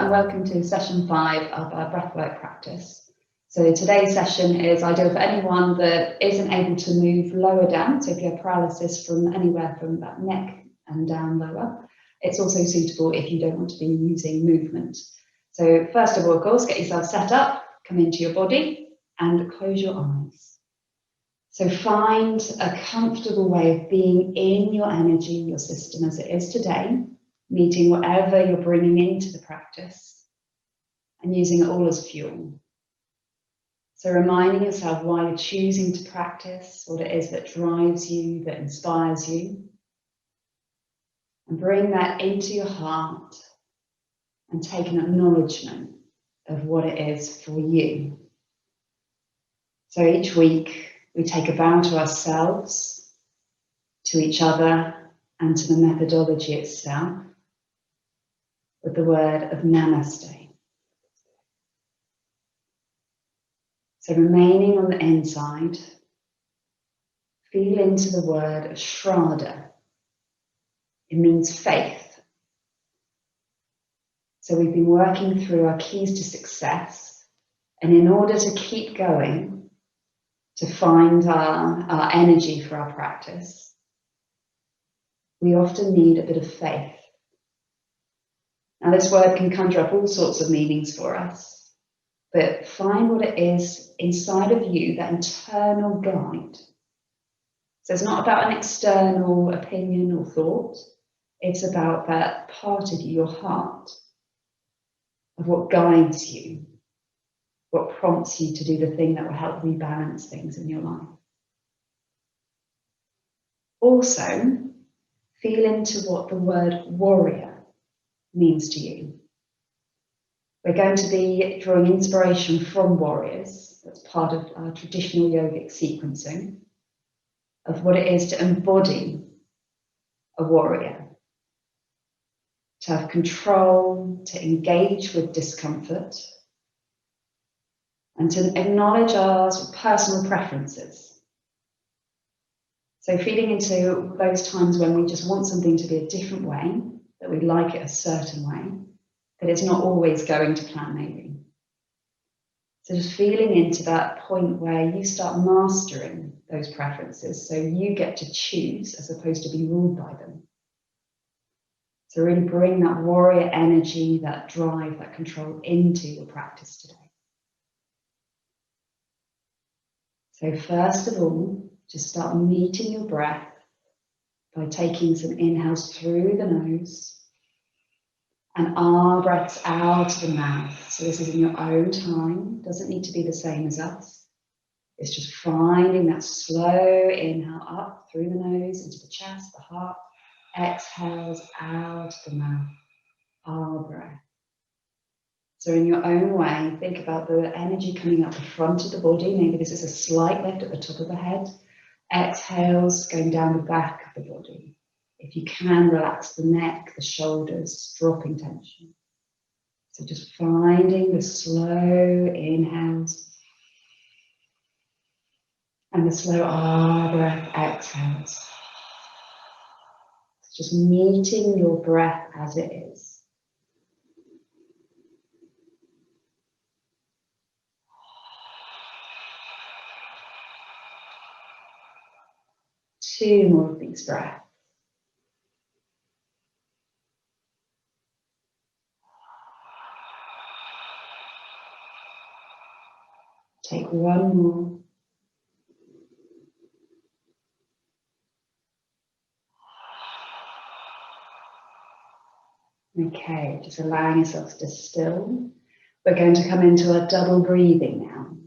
and welcome to session 5 of our breathwork practice. So today's session is ideal for anyone that isn't able to move lower down. So if you have paralysis from anywhere from that neck and down lower, it's also suitable if you don't want to be using movement. So first of all, of course, get yourself set up, come into your body and close your eyes. So find a comfortable way of being in your energy, your system as it is today, meeting whatever you're bringing into the practice and using it all as fuel. So reminding yourself why you're choosing to practice, what it is that drives you, that inspires you. And bring that into your heart and take an acknowledgement of what it is for you. So each week we take a vow to ourselves, to each other, and to the methodology itself with the word of Namaste. So remaining on the inside, feel into the word of Shraddha. It means faith. So we've been working through our keys to success, and in order to keep going, to find our energy for our practice, we often need a bit of faith. Now this word can conjure up all sorts of meanings for us, but find what it is inside of you, that internal guide. So it's not about an external opinion or thought, it's about that part of you, your heart, of what guides you, what prompts you to do the thing that will help rebalance things in your life. Also, feel into what the word warrior means to you. We're going to be drawing inspiration from warriors. That's part of our traditional yogic sequencing of what it is to embody a warrior, to have control, to engage with discomfort, and to acknowledge our personal preferences. So feeding into those times when we just want something to be a different way, that we like it a certain way, that it's not always going to plan maybe. So just feeling into that point where you start mastering those preferences, so you get to choose as opposed to be ruled by them. So really bring that warrior energy, that drive, that control into your practice today. So first of all, just start meeting your breath by taking some inhales through the nose and breaths out of the mouth. So this is in your own time, doesn't need to be the same as us. It's just finding that slow inhale up through the nose into the chest, the heart, exhales out of the mouth, breath. So in your own way, think about the energy coming up the front of the body. Maybe this is a slight lift at the top of the head. Exhales going down the back of the body. If you can, relax the neck, the shoulders, dropping tension. So just finding the slow inhales and the slow breath exhales. Just meeting your breath as it is. Two more of these breaths. Take one more. Okay, just allowing yourself to still. We're going to come into our double breathing now.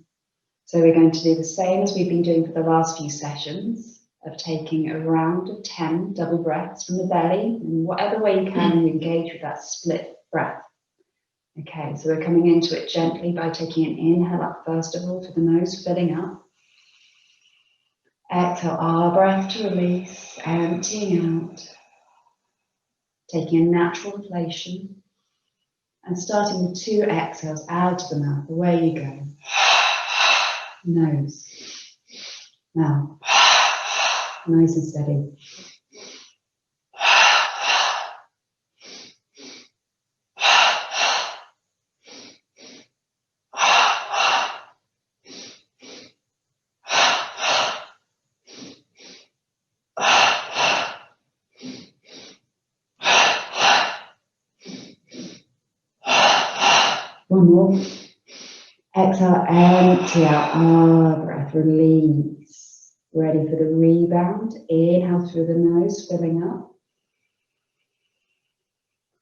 So we're going to do the same as we've been doing for the last few sessions, of taking a round of 10 double breaths from the belly, and whatever way you can, you engage with that split breath. Okay, so we're coming into it gently by taking an inhale up first of all, for the nose filling up. Exhale, breath to release, emptying out. Taking a natural inflation and starting with 2 exhales out of the mouth, away you go. Nose, mouth, nice and steady. One more. Exhale, empty out. Breath, release. Ready for the rebound. Inhale through the nose, filling up.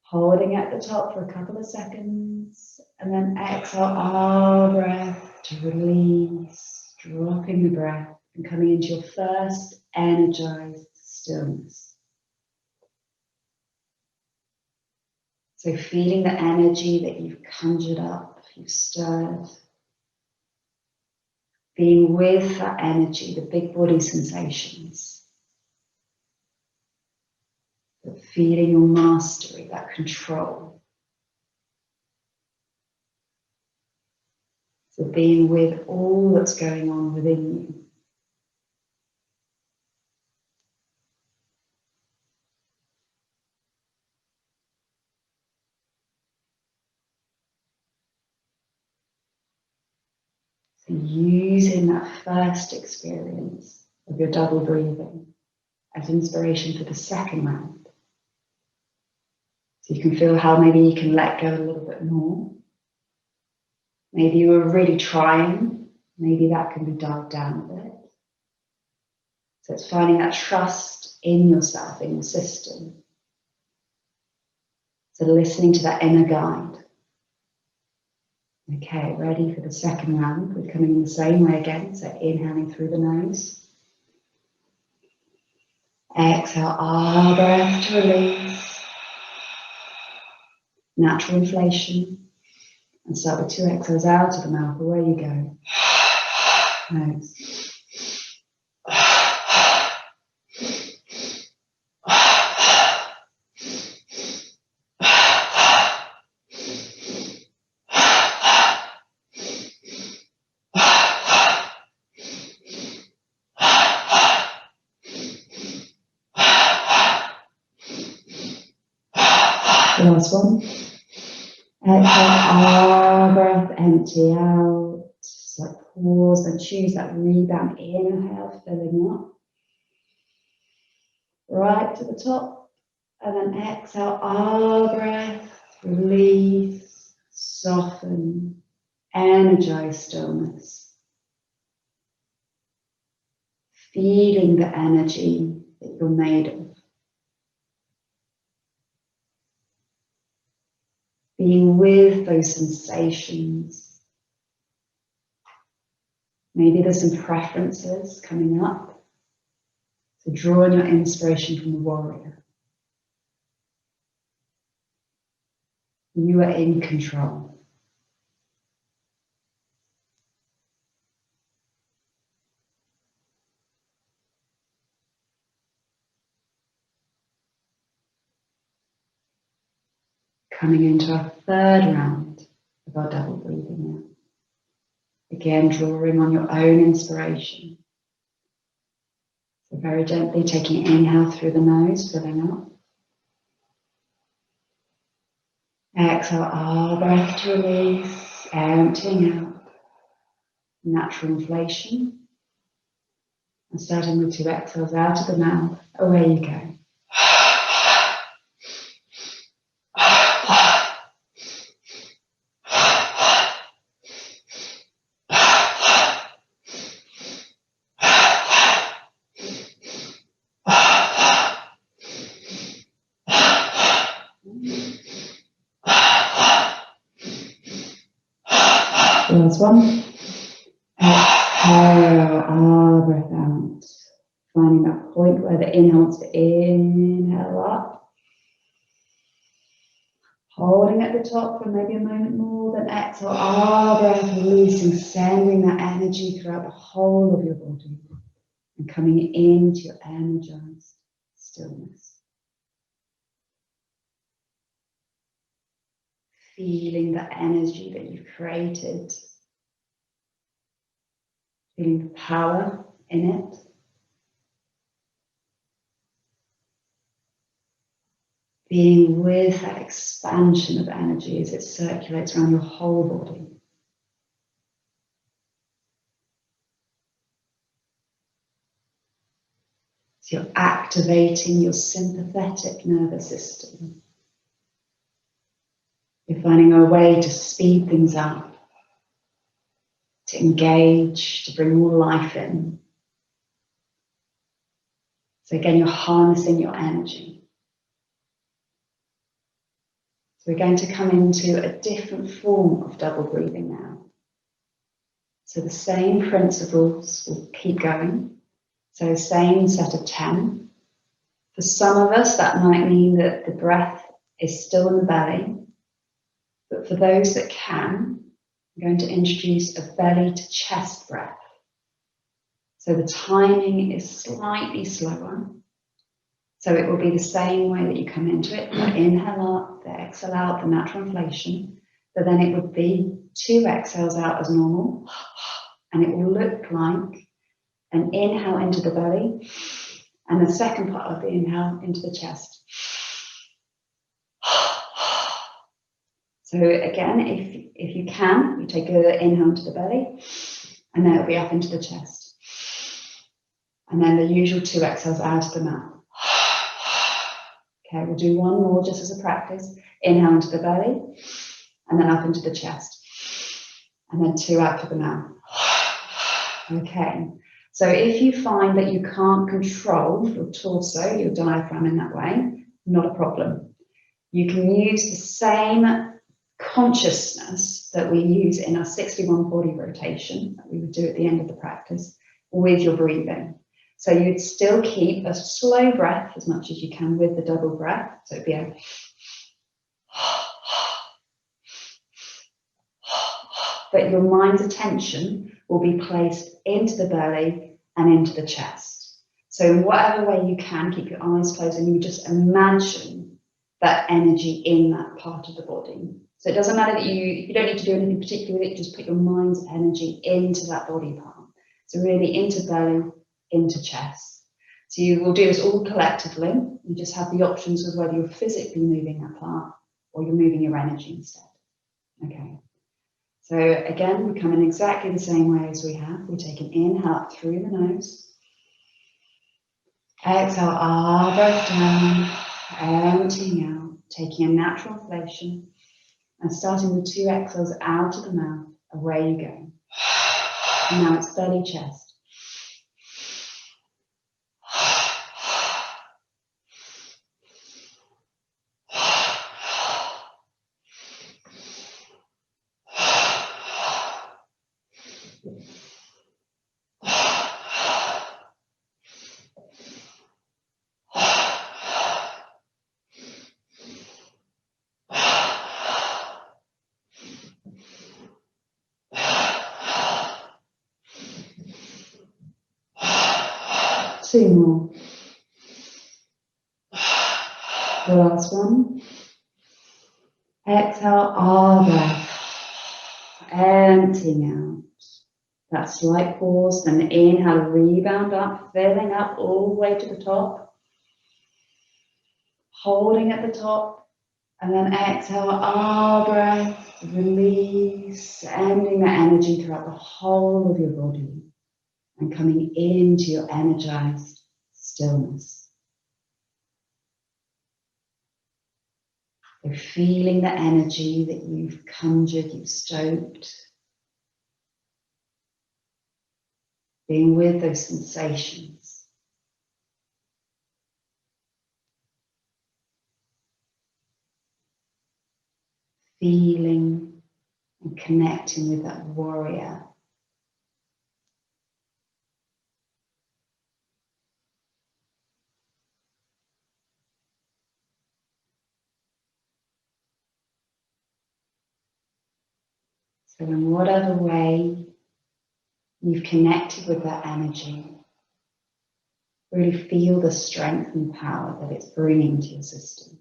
Holding at the top for a couple of seconds. And then exhale, breath to release. Dropping the breath and coming into your first energized stillness. So feeling the energy that you've conjured up, you've stirred. Being with that energy, the big body sensations. But feeling your mastery, that control. So being with all that's going on within you. So using that first experience of your double breathing as inspiration for the second round. So you can feel how maybe you can let go a little bit more. Maybe you were really trying, maybe that can be dialed down a bit. So it's finding that trust in yourself, in your system. So listening to that inner guide. Okay, ready for the second round. We're coming in the same way again. So inhaling through the nose. Exhale, breath to release. Natural inflation. And start with 2 exhales out of the mouth. Away you go. Nose. The last one. Exhale, breath, empty out. Just like pause and choose that rebound. Inhale, filling up. Right to the top. And then exhale, breath, release, soften, energize stillness. Feeling the energy that you're made of. Being with those sensations. Maybe there's some preferences coming up. So drawing your inspiration from the warrior. You are in control. Coming into our third round of our double breathing now. Again, drawing on your own inspiration. So very gently taking an inhale through the nose, filling up. Exhale, breath to release, emptying out. Natural inflation. And starting with 2 exhales out of the mouth, away you go. Last one. Exhale, breath out. Finding that point where the inhale wants to inhale up. Holding at the top for maybe a moment more, then exhale, breath, releasing, sending that energy throughout the whole of your body and coming into your energized stillness. Feeling the energy that you've created. Feeling the power in it. Being with that expansion of energy as it circulates around your whole body. So you're activating your sympathetic nervous system. You're finding a way to speed things up, to engage, to bring more life in. So again, you're harnessing your energy. So we're going to come into a different form of double breathing now. So the same principles will keep going. So same set of 10. For some of us, that might mean that the breath is still in the belly. But for those that can, I'm going to introduce a belly to chest breath. So the timing is slightly slower. So it will be the same way that you come into it. The inhale up, the exhale out, the natural inflation. But then it would be 2 exhales out as normal. And it will look like an inhale into the belly. And the second part of the inhale into the chest. So again, if you can, you take an inhale into the belly, and then it'll be up into the chest. And then the usual 2 exhales out of the mouth. Okay, we'll do one more just as a practice. Inhale into the belly, and then up into the chest. And then 2 out of the mouth. Okay, so if you find that you can't control your torso, your diaphragm in that way, not a problem. You can use the same consciousness that we use in our 61 body rotation that we would do at the end of the practice with your breathing. So you'd still keep a slow breath as much as you can with the double breath. So it'd be a but your mind's attention will be placed into the belly and into the chest. So in whatever way you can, keep your eyes closed and you just imagine that energy in that part of the body. So it doesn't matter that you don't need to do anything particular with it, just put your mind's energy into that body part. So really into belly, into chest. So you will do this all collectively. You just have the options of whether you're physically moving that part or you're moving your energy instead. Okay. So again, we come in exactly the same way as we have. We take an inhale up through the nose. Exhale, our breath down, emptying out, taking a natural inflation. And starting with 2 exhales out of the mouth, away you go. And now it's belly, chest. Two more. The last one. Exhale, our breath. Emptying out. That slight pause, then inhale, rebound up, filling up all the way to the top. Holding at the top, and then exhale, our breath, release, sending the energy throughout the whole of your body and coming into your energized stillness. So feeling the energy that you've conjured, you've stoked. Being with those sensations. Feeling and connecting with that warrior. So in whatever way you've connected with that energy, really feel the strength and power that it's bringing to your system.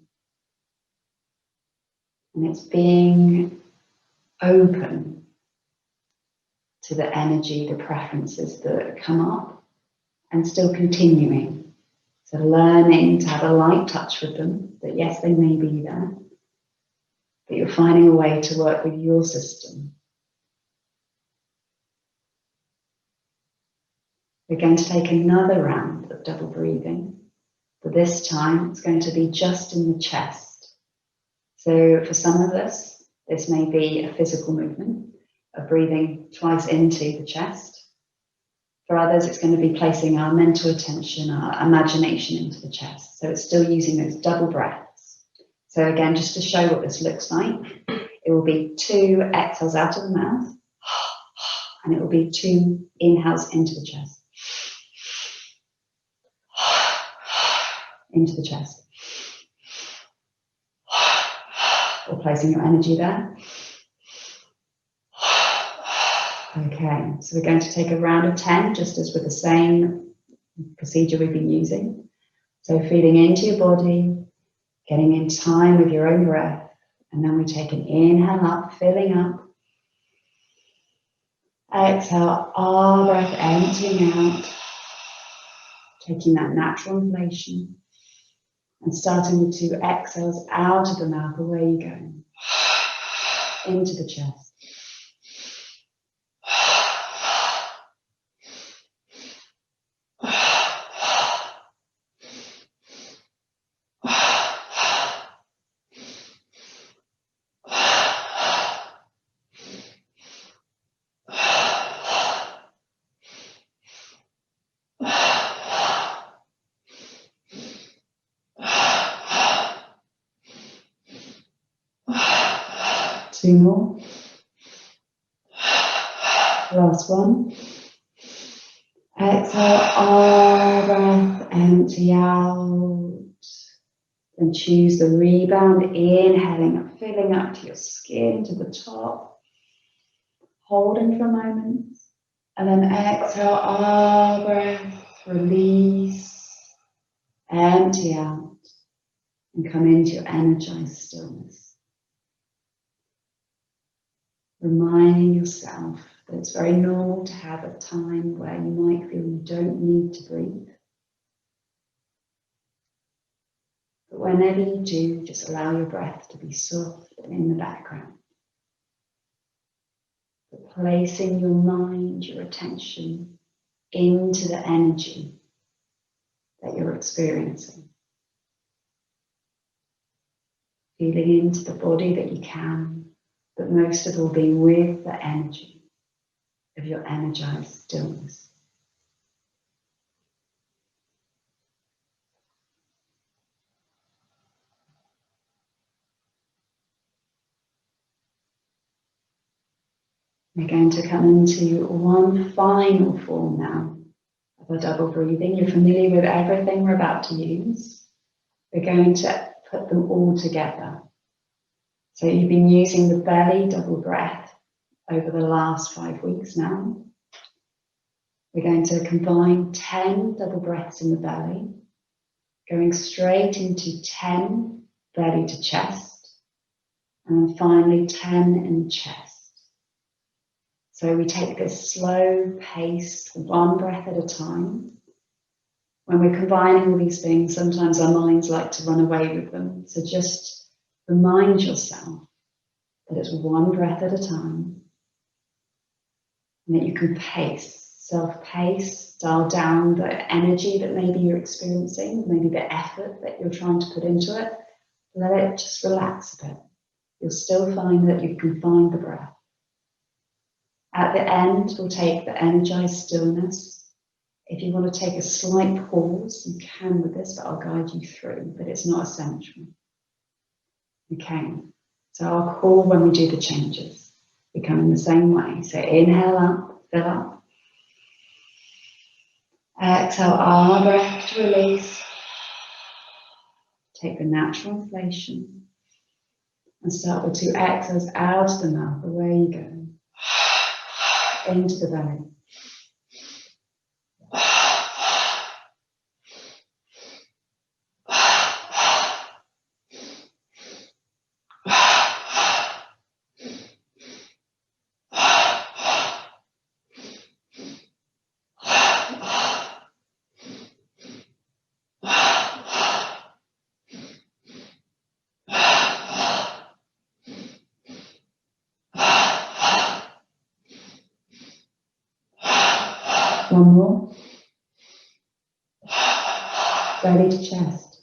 And it's being open to the energy, the preferences that come up, and still continuing. So learning to have a light touch with them, that yes, they may be there, but you're finding a way to work with your system. We're going to take another round of double breathing, but this time it's going to be just in the chest. So for some of us, This may be a physical movement of breathing twice into the chest. For others, it's going to be placing our mental attention, our imagination into the chest. So it's still using those double breaths. So again, just to show what this looks like, it will be 2 exhales out of the mouth, and it will be 2 inhales into the chest. Into the chest. Or placing your energy there. Okay, so we're going to take a round of 10, just as with the same procedure we've been using. So feeling into your body, getting in time with your own breath, and then we take an inhale up, filling up. Exhale, our breath emptying out, taking that natural inflation, and starting with 2 exhales out of the mouth. Away you go, into the chest. Two more. Last one. Exhale, our breath, empty out. And choose the rebound, inhaling up, filling up to your skin, to the top. Holding for a moment. And then exhale, our breath, release, empty out. And come into your energized stillness. Reminding yourself that it's very normal to have a time where you might feel you don't need to breathe. But whenever you do, just allow your breath to be soft and in the background. But placing your mind, your attention into the energy that you're experiencing. Feeling into the body that you can, but most of all being with the energy of your energized stillness. We're going to come into one final form now of a double breathing. You're familiar with everything we're about to use. We're going to put them all together. So you've been using the belly double breath over the last 5 weeks now. We're going to combine 10 double breaths in the belly, going straight into 10 belly to chest, and then finally 10 in the chest. So we take this slow paced, one breath at a time. When we're combining all these things, sometimes our minds like to run away with them. So just remind yourself that it's one breath at a time, and that you can pace, self-pace, dial down the energy that maybe you're experiencing, maybe the effort that you're trying to put into it. Let it just relax a bit. You'll still find that you can find the breath. At the end, we'll take the energized stillness. If you want to take a slight pause, you can with this, but I'll guide you through, but it's not essential. Okay, so I'll call when we do the changes. We come in the same way. So inhale up, fill up. Exhale, our breath to release. Take the natural inflation. And start with 2 exhales out of the mouth. Away you go. Into the belly. One more. Belly to chest.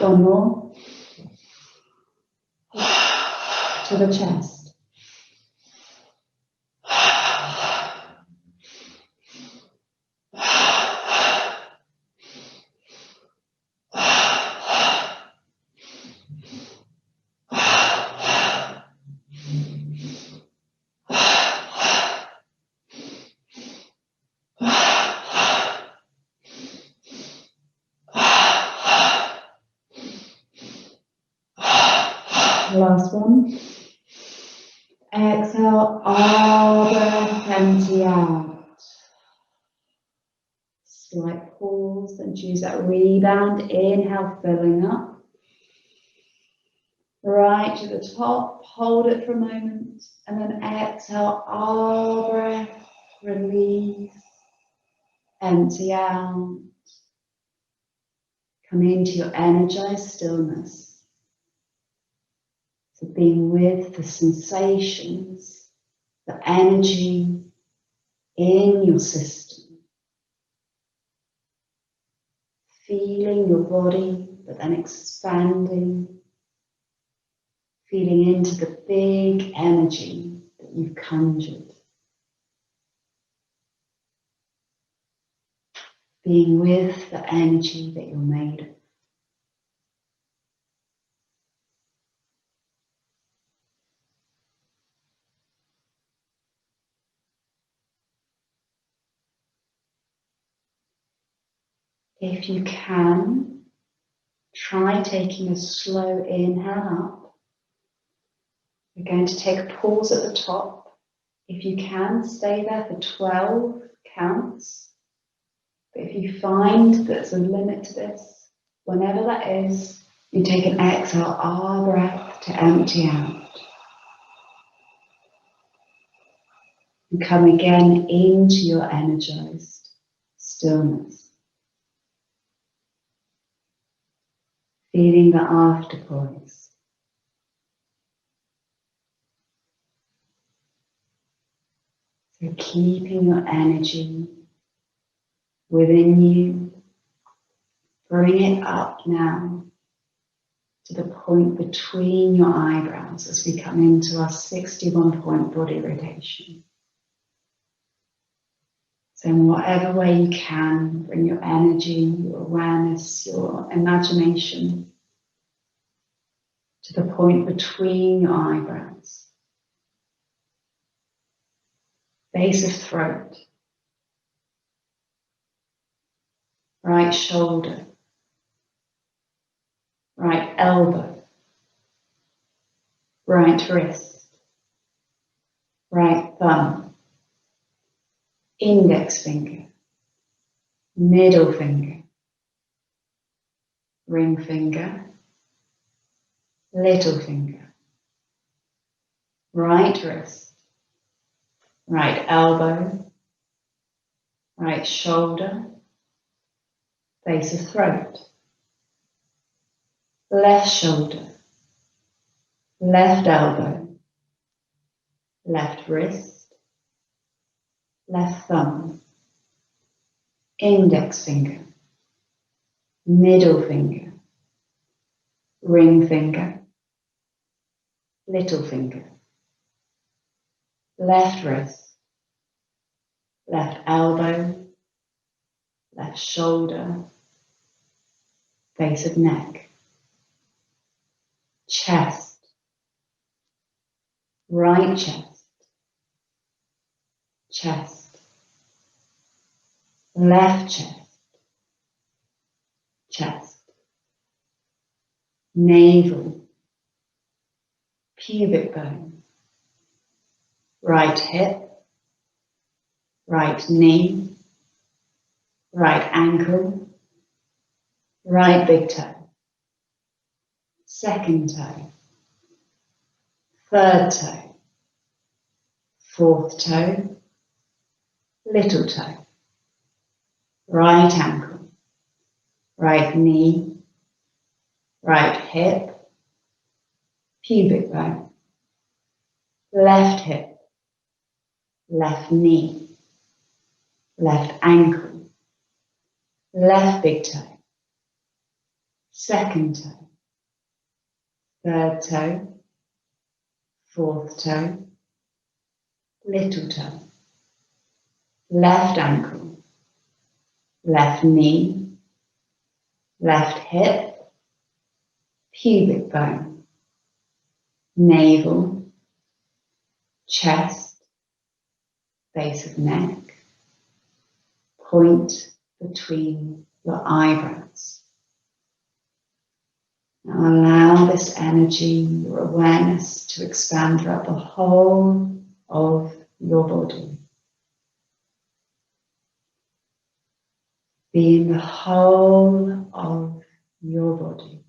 One more. To the chest. Last one. Exhale, R breath, empty out. Slight pause and choose that rebound. Inhale, filling up. Right to the top, hold it for a moment, and then exhale, R breath, release, empty out. Come into your energized stillness. So being with the sensations, the energy in your system. Feeling your body, but then expanding. Feeling into the big energy that you've conjured. Being with the energy that you're made of. If you can, try taking a slow inhale up. We're going to take a pause at the top. If you can, stay there for 12 counts. But if you find there's a limit to this, whenever that is, you take an exhale, R breath to empty out. And come again into your energized stillness. Feeling the after poise. So keeping your energy within you, bring it up now to the point between your eyebrows as we come into our 61-point body rotation. So in whatever way you can, bring your energy, your awareness, your imagination to the point between your eyebrows. Base of throat. Right shoulder. Right elbow. Right wrist. Right thumb. Index finger, middle finger, ring finger, little finger, right wrist, right elbow, right shoulder, base of throat, left shoulder, left elbow, left wrist, left thumb, index finger, middle finger, ring finger, little finger, left wrist, left elbow, left shoulder, base of neck, chest, right chest, chest, left chest, chest, navel, pubic bone, right hip, right knee, right ankle, right big toe, second toe, third toe, fourth toe, little toe, right ankle, right knee, right hip, pubic bone, left hip, left knee, left ankle, left big toe, second toe, third toe, fourth toe, little toe, left ankle, left knee, left hip, pubic bone, navel, chest, base of neck, point between your eyebrows. Now allow this energy, your awareness, to expand throughout the whole of your body. Being the whole of your body.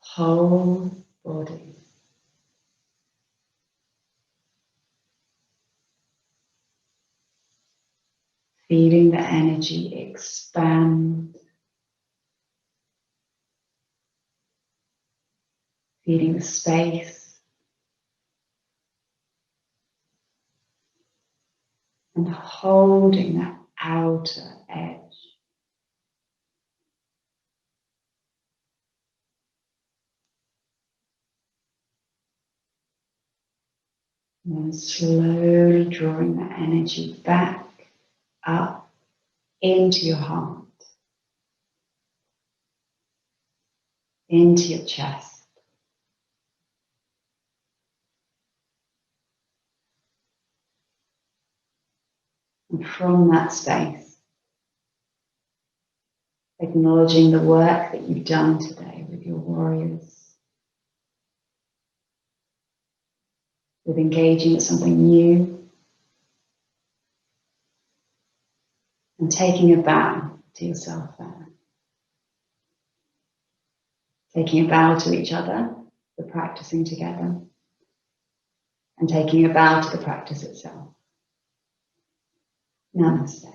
Whole body. Feeling the energy expand. Feeling the space. And holding that outer edge. And then slowly drawing that energy back up into your heart, into your chest. And from that space, acknowledging the work that you've done today with your warriors, with engaging with something new, and taking a bow to yourself there. Taking a bow to each other for practicing together, and taking a bow to the practice itself. Namaste.